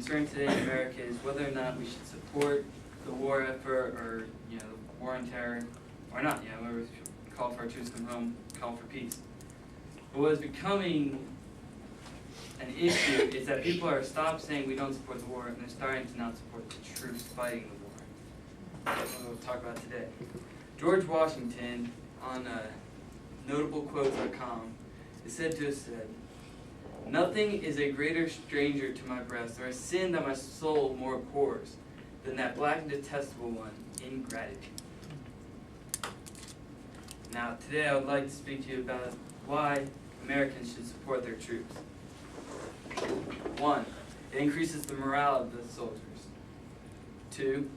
concern today in America is whether or not we should support the war effort or, the war on terror, or not. Whether we should call for our troops to come home, call for peace. But what is becoming an issue is that people are stopped saying we don't support the war, and they're starting to not support the troops fighting the war. That's what we'll talk about today. George Washington, on notablequotes.com, is said to have said, "Nothing is a greater stranger to my breast, or a sin that my soul more abhors, than that black and detestable one, ingratitude." Now, today I would like to speak to you about why Americans should support their troops. 1. It increases the morale of the soldiers. 2.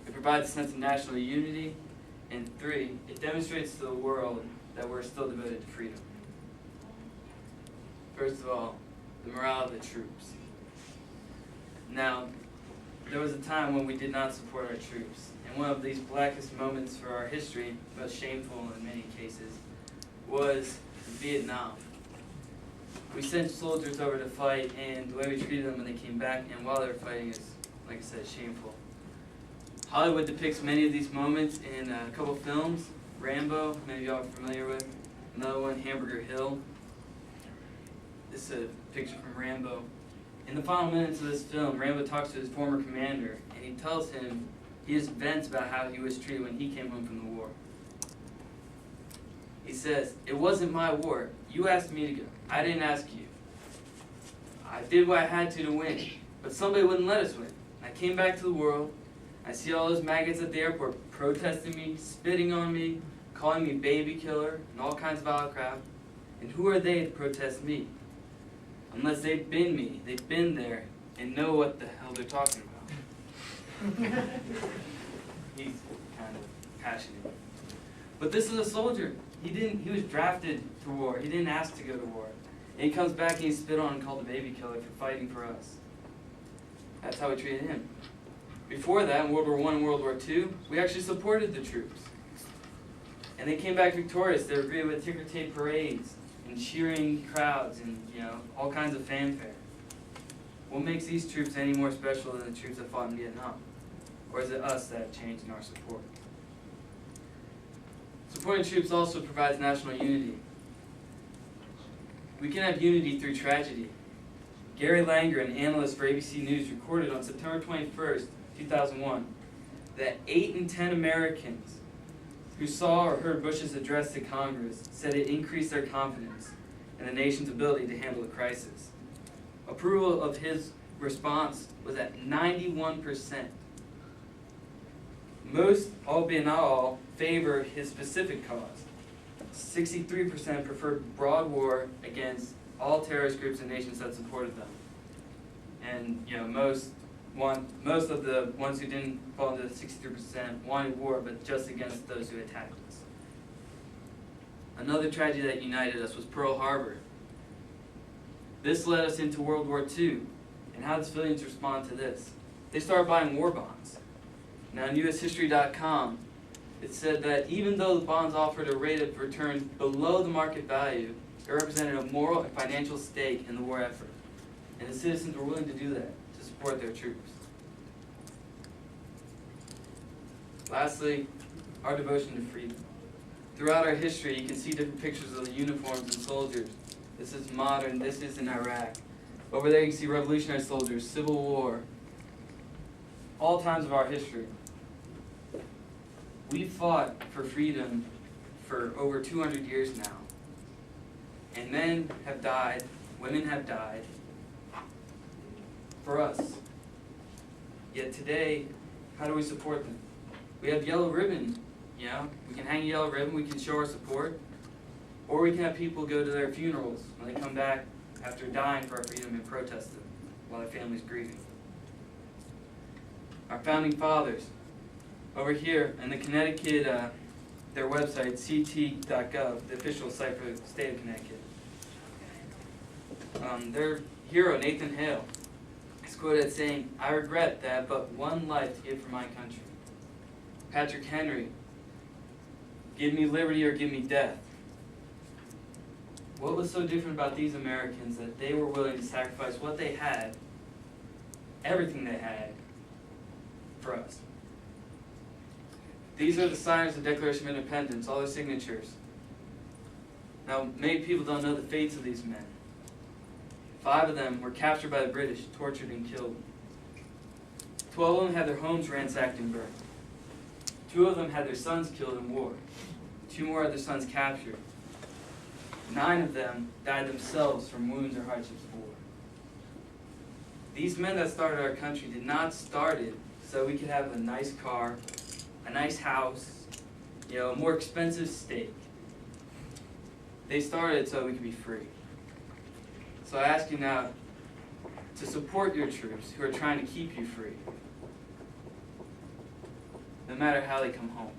It provides a sense of national unity. And 3. It demonstrates to the world that we're still devoted to freedom. First of all, the morale of the troops. Now, there was a time when we did not support our troops, and one of these blackest moments for our history, most shameful in many cases, was Vietnam. We sent soldiers over to fight, and the way we treated them when they came back and while they were fighting is, like I said, shameful. Hollywood depicts many of these moments in a couple films. Rambo, many of y'all are familiar with. Another one, Hamburger Hill. This is a picture from Rambo. In the final minutes of this film, Rambo talks to his former commander, and he tells him, he just vents about how he was treated when he came home from the war. He says, "It wasn't my war. You asked me to go. I didn't ask you. I did what I had to win, but somebody wouldn't let us win. I came back to the world. I see all those maggots at the airport protesting me, spitting on me, calling me baby killer, and all kinds of vile crap. And who are they to protest me? Unless they've been me, they've been there, and know what the hell they're talking about." He's kind of passionate. But this is a soldier. He was drafted for war. He didn't ask to go to war. And he comes back and he's spit on and called a baby killer for fighting for us. That's how we treated him. Before that, in World War I and World War II, we actually supported the troops. And they came back victorious. They were greeted with ticker tape parades and cheering crowds and, all kinds of fanfare. What makes these troops any more special than the troops that fought in Vietnam? Or is it us that have changed in our support? Supporting troops also provides national unity. We can have unity through tragedy. Gary Langer, an analyst for ABC News, recorded on September 21st, 2001, that 8 in 10 Americans who saw or heard Bush's address to Congress said it increased their confidence in the nation's ability to handle a crisis. Approval of his response was at 91%. Most, albeit not all, favor his specific cause. 63% preferred broad war against all terrorist groups and nations that supported them. And most of the ones who didn't fall into the 63% wanted war, but just against those who attacked us. Another tragedy that united us was Pearl Harbor. This led us into World War II. And how did civilians respond to this? They started buying war bonds. Now, on USHistory.com, it said that even though the bonds offered a rate of return below the market value, it represented a moral and financial stake in the war effort. And the citizens were willing to do that to support their troops. Lastly, our devotion to freedom. Throughout our history, you can see different pictures of the uniforms and soldiers. This is modern, this is in Iraq. Over there you can see revolutionary soldiers, Civil War, all times of our history. We fought for freedom for over 200 years now. And men have died, women have died for us. Yet today, how do we support them? We have yellow ribbon, we can hang a yellow ribbon, we can show our support, or we can have people go to their funerals when they come back after dying for our freedom and protest them while their family's grieving. Our founding fathers, over here in the Connecticut, their website, ct.gov, the official site for the state of Connecticut. Their hero, Nathan Hale, is quoted as saying, "I regret that I have but one life to give for my country." Patrick Henry, "Give me liberty or give me death." What was so different about these Americans that they were willing to sacrifice what they had everything they had for us. These are the signers of the Declaration of Independence, all their signatures. Now, many people don't know the fates of these men. 5 of them were captured by the British, tortured, and killed. 12 of them had their homes ransacked and burned. 2 of them had their sons killed in war. 2 more had their sons captured. 9 of them died themselves from wounds or hardships of war. These men that started our country did not start it so we could have a nice car, a nice house, a more expensive steak. They started so we could be free. So I ask you now to support your troops who are trying to keep you free, no matter how they come home.